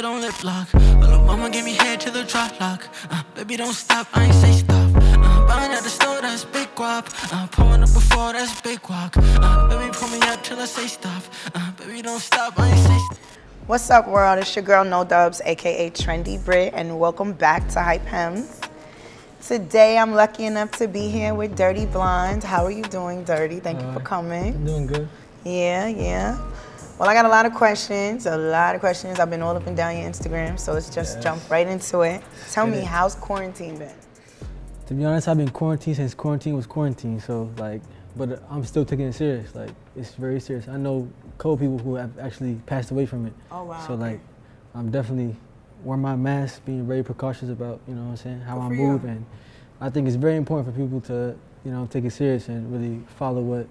it on lip lock. Little mama gave me head to the drop lock. Baby, don't stop, I ain't say stop. Buying at the store, that's big guap. Pulling up before, that's big walk. Baby, pull me up till I say stop. Baby, don't stop, I ain't say stop. What's up, world? It's your girl, No Dubz, aka Trendy Britt, and welcome back to Hype Hems. Today, I'm lucky enough to be here with Dirty Blonde. How are you doing, Dirty? Thank you for coming. I'm doing good. Yeah. Well, I got a lot of questions. I've been all up and down your Instagram, so let's just jump right into it. Tell me, how's quarantine been? To be honest, I've been quarantined since quarantine was quarantine, so but I'm still taking it serious. It's very serious. I know a couple people who have actually passed away from it. Oh, wow. So I'm definitely wearing my mask, being very precautious about, you know what I'm saying, how I move. And I think it's very important for people to, take it serious and really follow what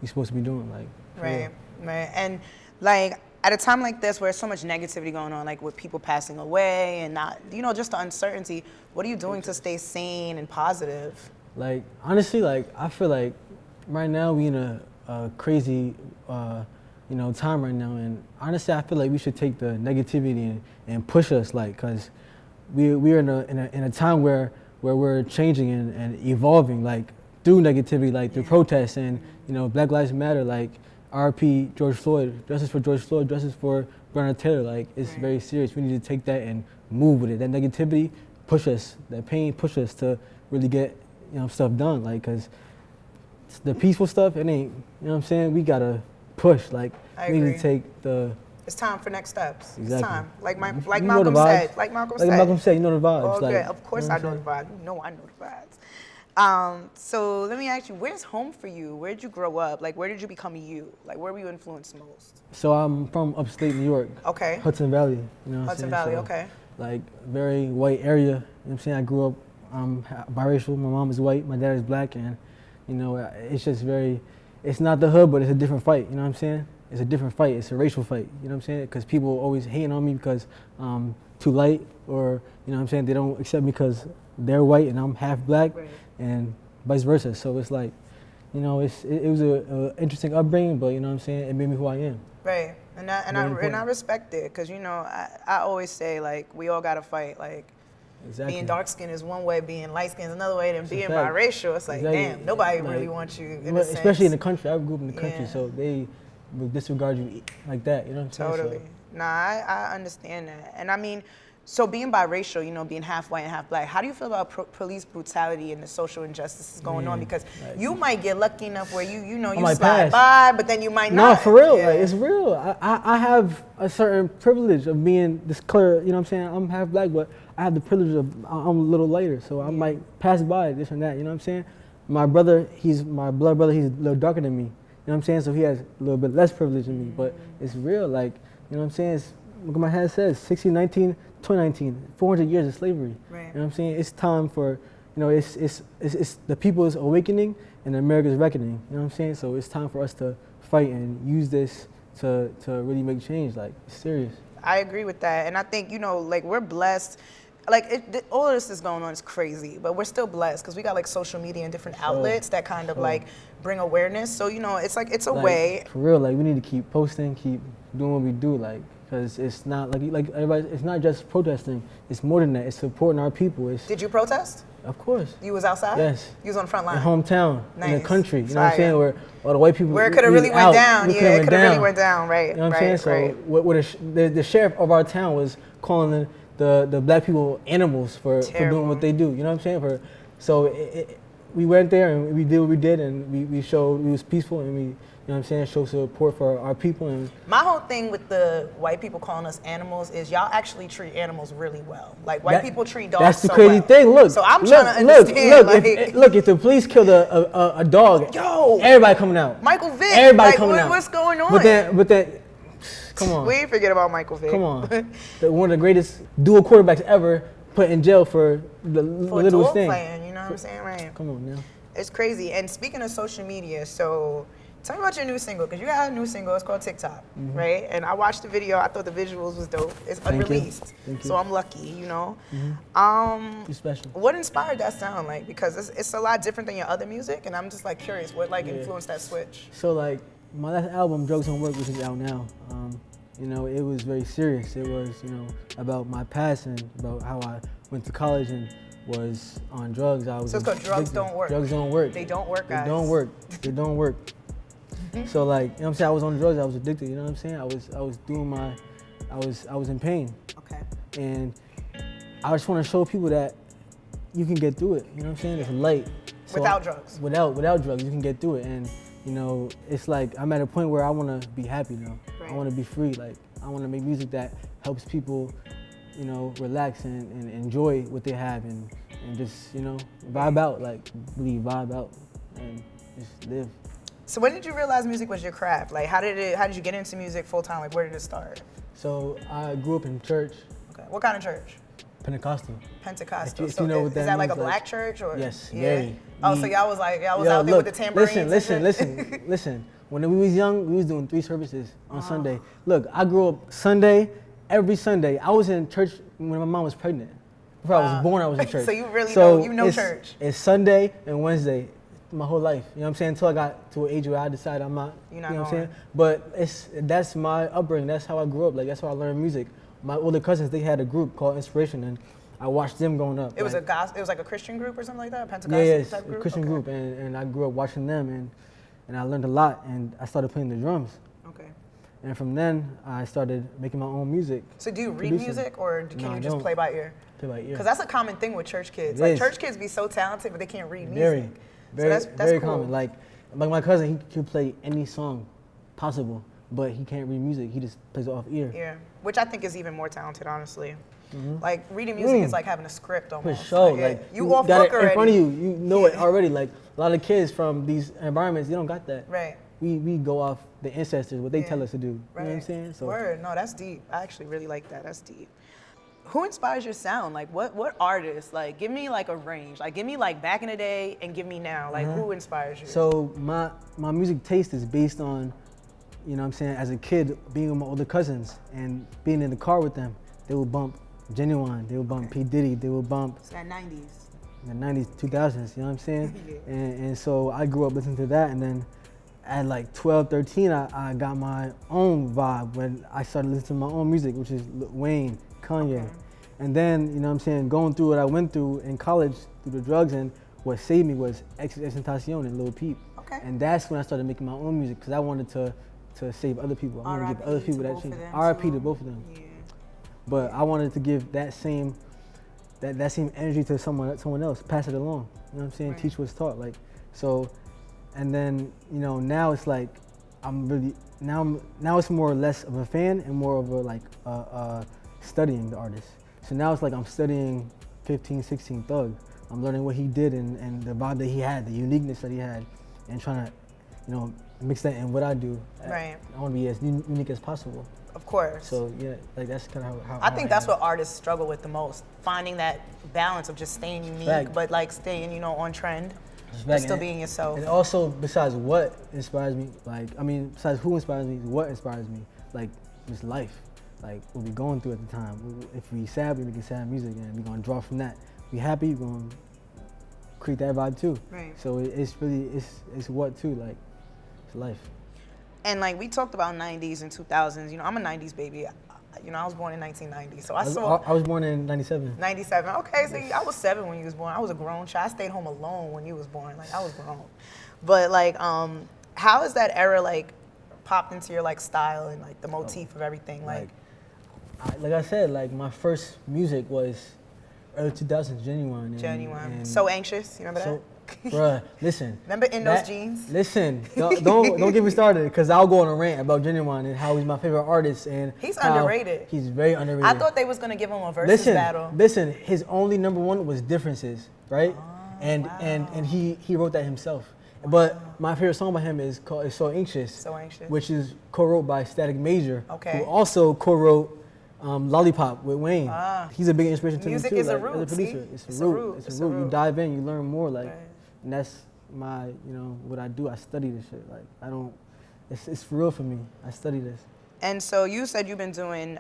you're supposed to be doing. Right. And at a time like this where there's so much negativity going on, with people passing away and not, just the uncertainty, what are you doing to stay sane and positive? Honestly, I feel like right now we in a crazy, time right now. And honestly, I feel like we should take the negativity and push us, because we're in a time where we're changing and evolving, through negativity, through protests and, Black Lives Matter, RP George Floyd, justice for George Floyd, justice for Breonna Taylor. It's very serious. We need to take that and move with it. That negativity push us, that pain push us to really get stuff done. Because the peaceful stuff, it ain't. What I'm saying? We gotta push. We need to take the. It's time for next steps. Exactly. It's time. Like Malcolm said. Like Malcolm said, you know the vibes. Okay, of course I know the vibes. I know the vibes. So let me ask you, where's home for you? Where did you grow up? Where did you become you? Where were you influenced most? So I'm from upstate New York. Okay. Hudson Valley. Hudson Valley, okay. Very white area. You know what I'm saying? I grew up biracial. My mom is white, my dad is black, and it's just it's not the hood, but it's a different fight. You know what I'm saying? It's a different fight. It's a racial fight. You know what I'm saying? Because people always hating on me because I'm too light, or you know what I'm saying? They don't accept me because they're white and I'm half black, and vice versa. So it's it was a interesting upbringing, but you know what I'm saying? It made me who I am. Right, and I respect it, because I always say we all gotta fight. Exactly. Being dark skinned is one way, being light skinned is another way, and being biracial, it's damn, nobody really wants you in a sense. Especially in the country. I grew up in the country, so they would disregard you like that. You know what I'm saying? Totally. Nah, I understand that, and I mean. So being biracial, being half white and half black, how do you feel about police brutality and the social injustices going on? Because you might get lucky enough where you slide by, but then you might not. No, for real, it's real. I have a certain privilege of being this color, you know what I'm saying? I'm half black, but I have the privilege of, I'm a little lighter, so I might pass by this and that, you know what I'm saying? My brother, my blood brother, he's a little darker than me, you know what I'm saying? So he has a little bit less privilege than me, but it's real, you know what I'm saying? Look what my hat says, 1619, 2019, 400 years of slavery. Right. You know what I'm saying? It's time for, it's the people's awakening and America's reckoning. You know what I'm saying? So it's time for us to fight and use this to really make change. It's serious. I agree with that, and I think we're blessed. All of this is going on is crazy, but we're still blessed because we got social media and different outlets that kind of bring awareness. So it's a way. For real, we need to keep posting, keep doing what we do, because it's not everybody. It's not just protesting. It's more than that. It's supporting our people. Did you protest? Of course. You was outside? Yes. You was on the front line? In hometown, nice. in the country. You know what I'm saying? Where all the white people. Where it could have really went down. Yeah, it could have really went down. Right. You know what I'm saying? So the sheriff of our town was calling the black people animals for doing what they do. You know what I'm saying? We went there and we did what we did, and we showed we was peaceful, and we, you know what I'm saying, show support for our people. And my whole thing with the white people calling us animals is y'all actually treat animals really well. White people treat dogs. That's the crazy thing. Look, so I'm trying to understand. Look, if the police killed a dog, everybody coming out. Michael Vick. Everybody coming out. What's going on? But then, come on. We ain't forget about Michael Vick. Come on. One of the greatest dual quarterbacks ever put in jail for the littlest thing. Playing, you know what I'm saying? Right. Come on now. It's crazy. And speaking of social media, so tell me about your new single, because you got a new single. It's called TikTok, right? And I watched the video. I thought the visuals was dope. It's unreleased, so I'm lucky, You're special. What inspired that sound, because it's a lot different than your other music, and I'm just curious, what influenced that switch? So my last album, Drugs Don't Work, which is out now. you know, it was very serious. It was, you know, about my past and about how I went to college and was on drugs. I was So it's called drugs don't work. Drugs don't work. They don't work, guys. They don't work. They don't work. So like, you know what I'm saying? I was on drugs. I was addicted. You know what I'm saying? I was doing my, I was in pain. Okay. And I just want to show people that you can get through it. You know what I'm saying? It's light. So Without drugs. Without drugs, you can get through it. And you know, it's like I'm at a point where I want to be happy now. Right. I want to be free. Like I want to make music that helps people, you know, relax and enjoy what they have and just, you know, vibe out. Like really vibe out and just live. So when did you realize music was your craft? Like how did you get into music full time? Like where did it start? So I grew up in church. Okay. What kind of church? Pentecostal. Pentecostal. If you know what that is that like a means, black church or? Yes, Yeah. very. Oh, so y'all was out there with the tambourines. Listen. When we was young, we was doing 3 services on Sunday. Look, I grew up Sunday, every Sunday. I was in church when my mom was pregnant. Before I was born, I was in church. So you really know it's, church. It's Sunday and Wednesday, my whole life. You know what I'm saying? Until I got to an age where I decided I'm not. You're not you know what going. I'm saying? But that's my upbringing. That's how I grew up. Like that's how I learned music. My older cousins, they had a group called Inspiration, and I watched them growing up. It was like, it was like a Christian group or something like that? Pentecostal yes, type group? a Christian group, and I grew up watching them, and I learned a lot, and I started playing the drums. Okay. And from then, I started making my own music. So do you read producing. music or can No, you I just don't. play by ear? Play by ear. Because that's a common thing with church kids. It Like is. church kids be so talented, but they can't read music. Very, very, so that's very cool. common. Like my cousin, he can play any song possible, but he can't read music. He just plays it off ear. Yeah, which I think is even more talented, honestly. Mm-hmm. Like reading music is like having a script For almost. sure. Like, Like you off got book it already. in front of you. You know it Yeah. already. Like a lot of kids from these environments, they don't got that. Right. We go off the ancestors, what they Yeah. tell us to do. Right. You know what I'm saying? So Word. No, that's deep. I actually really like that. That's deep. Who inspires your sound? Like what artists? Like give me like a range. Like give me like back in the day and give me now. Like who inspires you? So my music taste is based on, you know what I'm saying, as a kid being with my older cousins and being in the car with them, they would bump Genuine, they would bump P. Diddy, they would bump It's that 90s. the 90s, 2000s, you know what I'm saying? Yeah. And so I grew up listening to that, and then at like 12, 13, I got my own vibe when I started listening to my own music, which is Lil Wayne, Kanye. Okay. And then, you know what I'm saying, going through what I went through in college through the drugs, and what saved me was XXXTentacion and Lil Peep. Okay. And that's when I started making my own music, because I wanted to save other people. I wanted to give other RIP people to that both chance. of them, RIP to too. both of them. Yeah. But I wanted to give that same energy to someone else, pass it along. You know what I'm saying? Right. Teach what's taught. Like so, and then you know now it's like I'm really now it's more or less of a fan and more of a like studying the artist. So now it's like I'm studying 15, 16 Thug. I'm learning what he did and the vibe that he had, the uniqueness that he had, and trying to, you know, mix that in what I do. Right. I want to be as unique as possible. Of course. So yeah, like that's kind of how I think that's am. what artists struggle with the most, finding that balance of just staying unique, Fact. but like staying, you know, on trend, Fact. but still And- being yourself. And also, besides what inspires me, like, I mean, besides who inspires me, what inspires me, like, just life. Like, what we going through at the time. If we sad, we making sad music, and we gonna draw from that. We happy, we gonna create that vibe too. Right. So it's really, it's what too, like, it's life. And like we talked about 90s and 2000s, you know, I'm a 90s baby. You know, I was born in 1990, so I saw I was born in 97. 97. Okay, so I was 7 when you was born. I was a grown child. I stayed home alone when you was born. Like I was grown. But like, how has that era like popped into your like style and like the motif of everything? Like Like I said, like my first music was early 2000s, Genuine. Genuine. and So Anxious. You remember that? Bruh, listen. Remember In Those Jeans? Listen, don't get me started, because I'll go on a rant about Genuine and how he's my favorite artist and He's how underrated. He's very underrated. I thought they was gonna give him a versus battle. Listen, his only #1 was Differences, right? Oh, and he wrote that himself. But my favorite song by him is So Anxious. So Anxious. Which is co-wrote by Static Major, Okay. who also co-wrote Lollipop with Wayne. He's a big inspiration to Music me too. is a like, root, as a producer. see? It's a root. It's a root. You dive in, you learn more, like, Right. and that's my, you know, what I do. I study this shit. Like, I don't. It's for real for me. I study this. And so you said you've been doing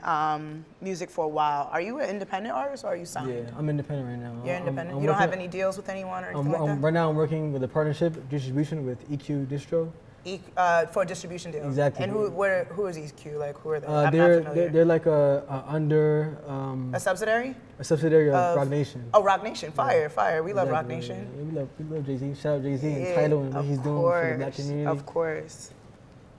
music for a while. Are you an independent artist or are you signed? Yeah, I'm independent right now. You're independent. I'm you don't have working- any deals with anyone or anything like that? Right now, I'm working with a partnership distribution with EQ Distro. For a distribution deal. Exactly. And who is EQ? Like, who are they? I'm not familiar. They're like a A subsidiary? a subsidiary of Rock Nation. Oh, Rock Nation. Fire. We love Rock Nation. Yeah, we love Jay-Z. Shout out Jay-Z and Tidal and what he's doing for the black community. Of course.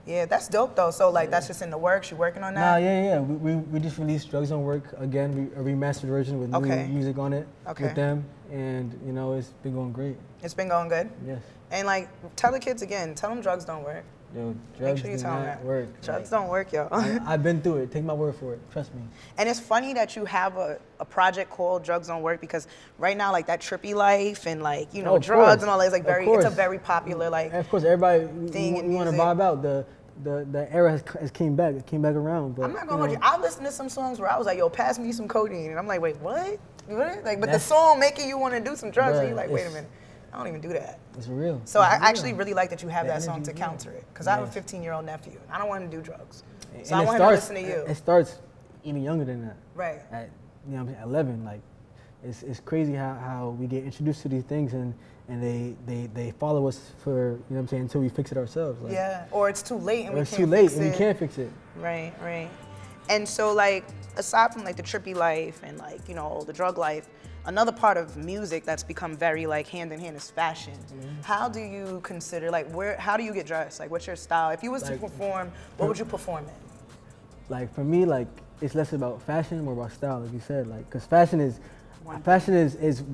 Yeah, that's dope though. So like that's just in the works. You working on that? Nah, yeah. We just released Drugs Don't Work again, a remastered version with new music on it with them, and you know it's been going great. It's been going good. Yes. And like, tell the kids again. Tell them drugs don't work. Yo, Make drugs sure you do tell them not that. work. Drugs don't work, yo. I've been through it. Take my word for it. Trust me. And it's funny that you have a project called Drugs Don't Work because right now, like that trippy life and like, you know, drugs and all that is like it's a very popular like and of course, everybody, thing in we want to music. vibe out. The era has came back. It came back around. But, I'm not gonna hold you. I listened to some songs where I was like, yo, pass me some codeine. And I'm like, wait, what? Like, but the song making you want to do some drugs. And you're like, wait a minute. I don't even do that. It's real. So I real. actually really like that you have that song to counter it. Because I have a 15-year-old nephew. I don't want him to do drugs. So I want him to listen to you. It starts even younger than that. Right. At, you know, 11. Like, it's crazy how we get introduced to these things and they follow us for, you know what I'm saying, until we fix it ourselves. Like, yeah. Or it's too late and we can't fix it. It's too late and we can't fix it. Right. And so like, aside from like the trippy life and like, you know, the drug life, another part of music that's become very like hand in hand is fashion. Mm-hmm. How do you consider, like how do you get dressed? Like what's your style? If you was to perform, what would you perform in? Like for me, like it's less about fashion, more about style, like you said. Like, cause fashion is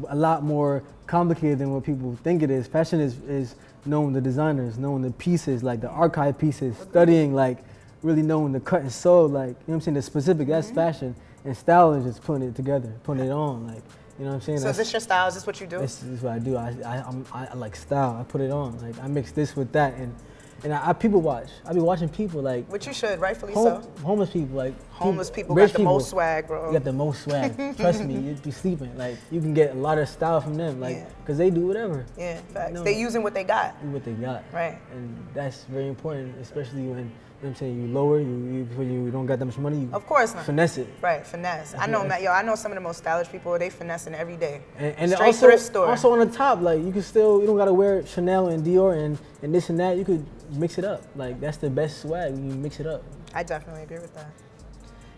a lot more complicated than what people think it is. Fashion is knowing the designers, knowing the pieces, like the archive pieces, studying, like really knowing the cut and sew, like, you know what I'm saying, the specific, that's fashion. And style is just putting it together, putting it on, like, you know what I'm saying? So is this your style? Is this what you do? This is what I do. I like style. I put it on. Like I mix this with that, and I people watch. I be watching people like. Which you should, rightfully so. Homeless people, like. Homeless people got the most swag, bro. You got the most swag. Trust me, you'd be sleeping. Like you can get a lot of style from them, like, cause they do whatever. Yeah, facts. You know, they using what they got. What they got. Right. And that's very important, especially when. You know what I'm saying, you lower, when you don't got that much money, you of course not. Finesse it. Right, finesse. I know, Matt, I know some of the most stylish people, they finessing every day. And straight thrift store. Also on the top, like you don't gotta wear Chanel and Dior and this and that. You could mix it up. Like that's the best swag when you mix it up. I definitely agree with that.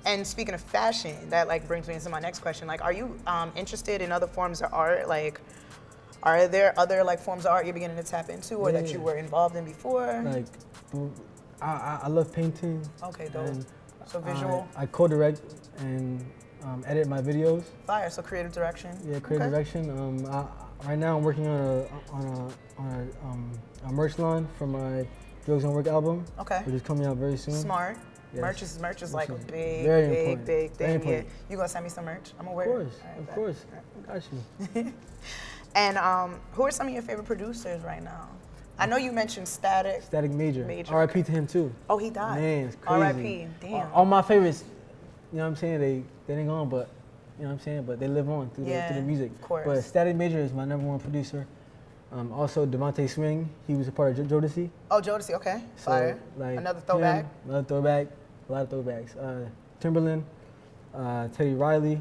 And speaking of fashion, that like brings me into my next question. Like, are you interested in other forms of art? Like, are there other like forms of art you're beginning to tap into or that you were involved in before? Like, I love painting. Okay, dope. So visual. I co-direct and edit my videos. Fire. So creative direction. Yeah, creative direction. Right now I'm working on a merch line for my Drugs Don't Work album. Okay. Which is coming out very soon. Smart. Yes. Merch is like a big thing. Yeah. You gonna send me some merch? I'm gonna wear it. Of course. I got you. And who are some of your favorite producers right now? I know you mentioned Static. Static Major. R.I.P. to him too. Oh, he died. Man, it's crazy. R.I.P. Damn. All my favorites, you know what I'm saying, they ain't gone, but you know what I'm saying, but they live on through the music. Of course. But Static Major is my #1 producer. Also Devontae Swing, he was a part of Jodeci. Oh, Jodeci, okay. Fire. So, like, another throwback. Another throwback. A lot of throwbacks. Timberland, Teddy Riley,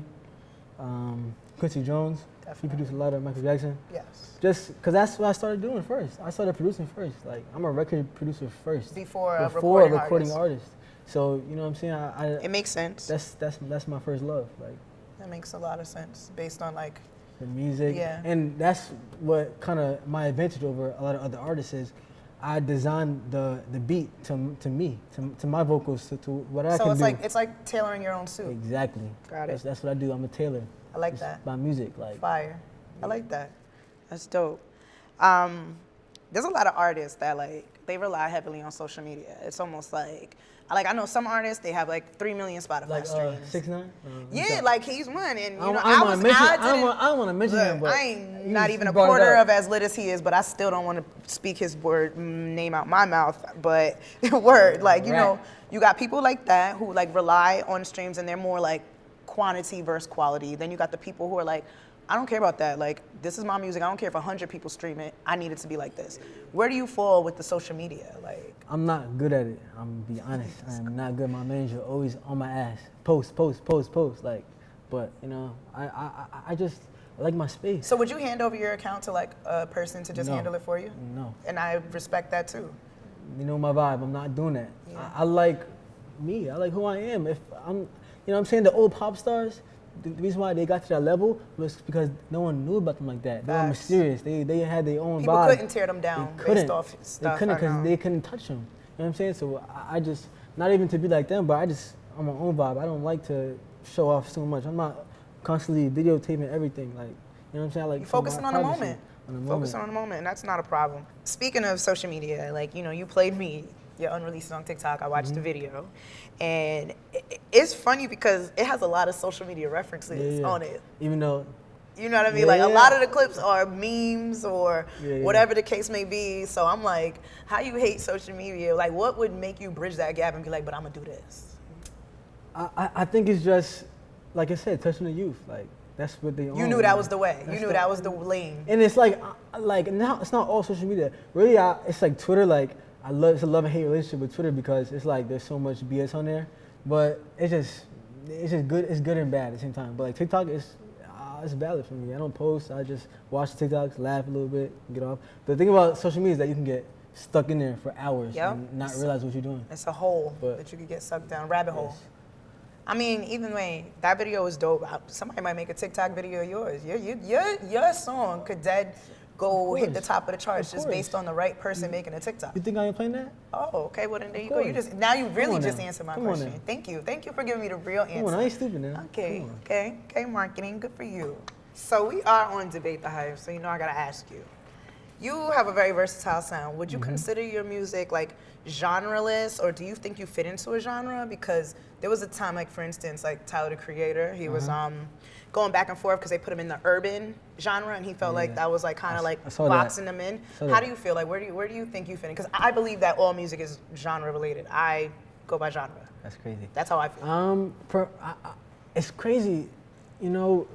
Quincy Jones. Definitely. He produced a lot of Michael Jackson. Yes. Just because that's what I started doing first. I started producing first. Like, I'm a record producer first. Before a recording artist. So, you know what I'm saying? It makes sense. That's my first love. Like, that makes a lot of sense based on like the music. Yeah. And that's what kind of my advantage over a lot of other artists is. I designed the beat to me, to my vocals, to what I can do. So it's like tailoring your own suit. Exactly. Got it. That's what I do. I'm a tailor. I like that. My music, like. Fire. I like that. That's dope. There's a lot of artists that like they rely heavily on social media. It's almost like I know some artists they have like 3 million Spotify streams. 6ix9ine. Yeah, like he's one, and you know I don't want to mention him, but I ain't not even a quarter of as lit as he is, but I still don't want to speak his name out my mouth. But word, like you know, you got people like that who like rely on streams, and they're more like quantity versus quality. Then you got the people who are like, I don't care about that. Like, this is my music. I don't care if 100 people stream it. I need it to be like this. Where do you fall with the social media? Like, I'm not good at it. I'm gonna be honest. I'm not good. My manager always on my ass. Post. Like, but you know, I just like my space. So would you hand over your account to like a person to just handle it for you? No. And I respect that too. you know my vibe. I'm not doing that. Yeah. I like me. I like who I am. If I'm, you know what I'm saying, the old pop stars, the reason why they got to that level was because no one knew about them like that. They were mysterious. They had their own People vibe. couldn't tear them down based off stuff. They couldn't because they couldn't touch them. You know what I'm saying? So I just, not even to be like them, but I'm my own vibe. I don't like to show off so much. I'm not constantly videotaping everything. Like, you know what I'm saying? I like you're focusing on the moment. Focusing on the moment, and that's not a problem. Speaking of social media, like, you know, you played me, your unreleased on TikTok. I watched the video, and it's funny because it has a lot of social media references on it. Even though, you know what I mean? Like, a lot of the clips are memes or whatever the case may be. So I'm like, how you hate social media? Like, what would make you bridge that gap and be like, but I'm gonna do this? I think it's just, like I said, touching the youth. Like, that's what they own. You knew that was the way. You knew that was the lane. And it's like now it's not all social media. Really, it's like Twitter. Like, it's a love and hate relationship with Twitter because it's like there's so much BS on there. But it's just good. It's good and bad at the same time. But like TikTok it's valid for me. I don't post. I just watch the TikToks, laugh a little bit, and get off. The thing about social media is that you can get stuck in there for hours and not realize what you're doing. It's a hole that you could get sucked down, rabbit hole. I mean, even way, that video was dope. Somebody might make a TikTok video of yours. Your song could hit the top of the charts just based on the right person making a TikTok. You think I ain't playing that? Oh, okay. Well, then there you go. You really just answered my question. Thank you for giving me the real answer. Come on, I ain't stupid now. Okay, marketing, good for you. So we are on Debate the Hype. So I gotta ask you. You have a very versatile sound. Would you consider your music like genreless, or do you think you fit into a genre? Because there was a time, like for instance, like Tyler the Creator, he was going back and forth because they put him in the urban genre, and he felt like that was like kind of like boxing them in. How do you feel? Like where do you think you fit in? Because I believe that all music is genre related. I go by genre. That's crazy. That's how I feel. It's crazy. You know,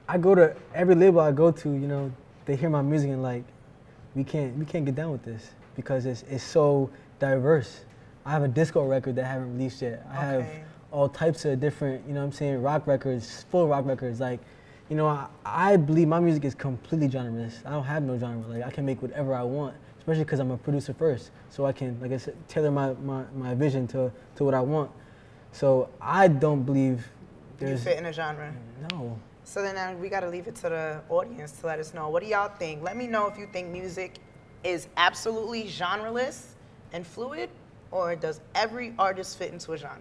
I go to every label I go to. You know, they hear my music and like, we can't get down with this because it's so diverse. I have a disco record that I haven't released yet. I have all types of different, you know what I'm saying, rock records, full rock records. Like, you know, I believe my music is completely genreless. I don't have no genre. Like, I can make whatever I want, especially because I'm a producer first. So I can, like I said, tailor my vision to what I want. So I don't believe you fit in a genre. No. So then now we got to leave it to the audience to let us know. What do y'all think? Let me know if you think music is absolutely genreless and fluid, or does every artist fit into a genre?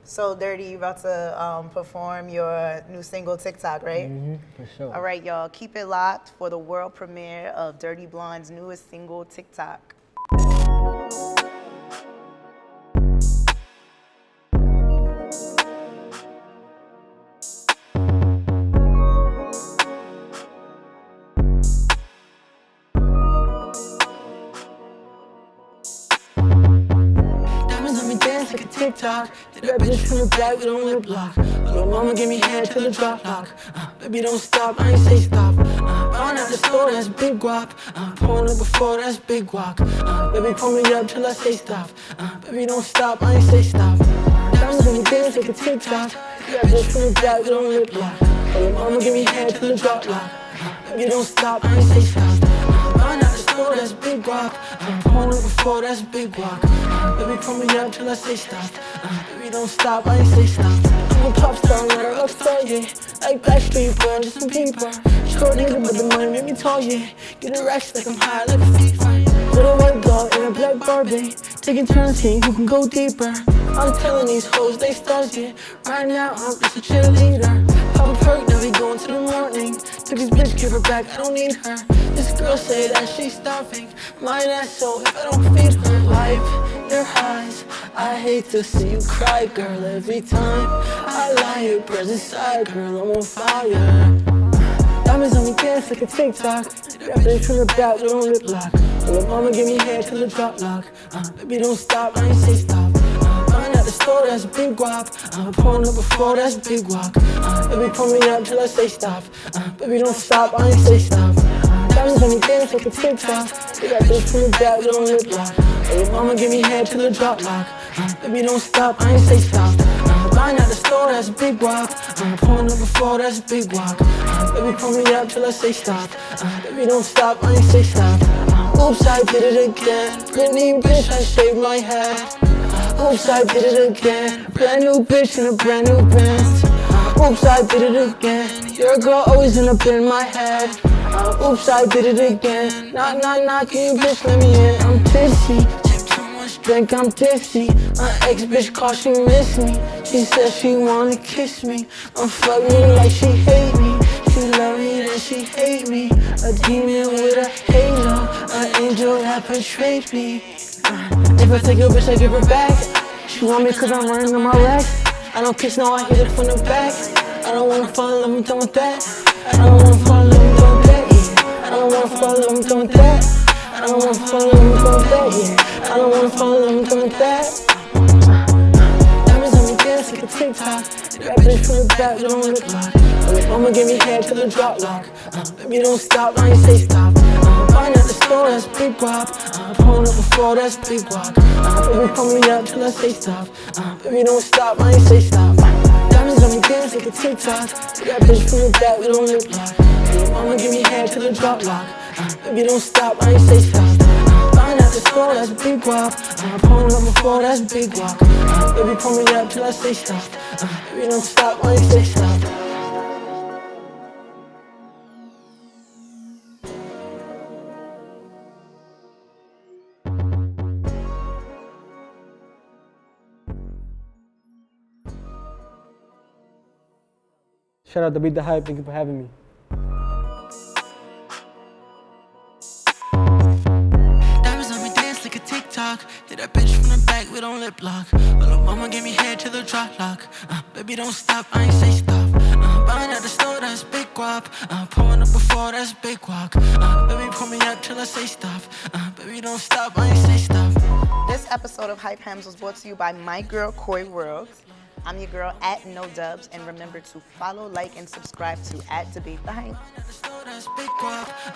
So Dirty, you about to perform your new single TikTok, right? For sure. All right, y'all, keep it locked for the world premiere of Dirty Blonde's newest single, TikTok. TikTok, did that bitch from the back with a lip lock. Little mama give me head to the drop lock. Baby don't stop, I ain't say stop. Buying at the store, that's big guap. Pulling up before, that's big guac. Baby pull me up till I say stop. Baby don't stop, I ain't say stop. Diamonds on me dance like a TikTok. Did that bitch from the back with a lip lock. Little mama give me head to the drop lock. Baby don't stop, I ain't say stop. Buying at the store, that's big guap. Pulling up before, that's big guac. Baby pull me up till I say stop. Baby don't stop, I ain't say stop. I'm a pop star, not a rock star, yeah. Like Backstreet Boy, just some people. Short nigga, but the money made me tall, yeah. Getting racks like I'm high like a FIFA. Little white dog and a black Barbie. Taking turns seeing who can go deeper. I'm telling these hoes they stars, yeah. Right now I'm just a cheerleader. Pop a perk, now we going to the morning. Took his bitch, give her back, I don't need her. This girl say that she's starving. My ass so if I don't feed her. Wipe your eyes, I hate to see you cry, girl. Every time I lie, your presence side, girl, I'm on fire. Diamonds on me dance like a TikTok. That bitch from the back with a lip lock. Little mama give me head to the drop lock. Baby don't stop, I ain't say stop. Buying at the store, that's big guap. Pulling up before, that's big guac. Baby pull me up till I say stop. Baby don't stop, I ain't say stop. Diamonds on me dance like a TikTok. That bitch from the back with a lip lock. Little mama give me head to the drop lock. Baby don't stop, I ain't say stop. Buying at the store, that's big guap. Pulling up before, that's big guac. Baby pull me up till I say stop. Baby don't stop, I ain't say stop. Oops, I did it again. Britney, bitch, I shaved my head. Oops, I did it again. Brand new bitch in a brand new Benz. Oops, I did it again. Your girl always in up in my head. Oops, I did it again. Knock, knock, knock, can you bitch let me in? I'm tipsy. Drink, I'm tipsy. My ex-bitch called, she miss me. She said she wanna kiss me. Fuck me like she hate me. She love me, then she hate me. A demon with a halo, an angel that betrayed me. If I take your bitch, I give her back. She want me cause I'm running on my rack. I don't kiss, no, I hit it from the back. I don't wanna fall in love, I'm done with that. I don't wanna fall in love, I'm done with that, yeah. I don't wanna fall in love, I'm done with that. I don't wanna fall in love, I'm done with that, yeah. I don't wanna fall in love, I'm done with that. Diamonds on me dance like a TikTok. That bitch from the back, we don't look like. Mama gave me head to the drop lock. Baby, don't stop, I ain't say stop. Buying at the store, that's big guap. Pulling up before, that's big guap. Baby, pull me up till I say stop. Baby, don't stop, I ain't say stop. Diamonds on me dance like a TikTok. That bitch from the back, we don't look like. Mama give me head to the drop lock. Baby, don't stop, I ain't say stop. Buying at the store, that's big guap. Pulling up before, that's big guap. Baby, pull me up till I say stop. Baby, don't stop, I ain't say stop. Shout out to Beat the Hype. Thank you for having me. Diamonds on me dance like a TikTok. Hit that bitch from the back, we don't lip lock. Little mama gave me head to the drop lock. Baby, don't stop, I ain't say stop. Buying at the store, that's big guap. Pulling up before, that's big walk. Baby, pull me up till I say stop. Baby, don't stop, I ain't say stop. This episode of Hype Hams was brought to you by my girl, Koi World. I'm your girl, @NoDubz, and remember to follow, like, and subscribe to @DebateTheHype.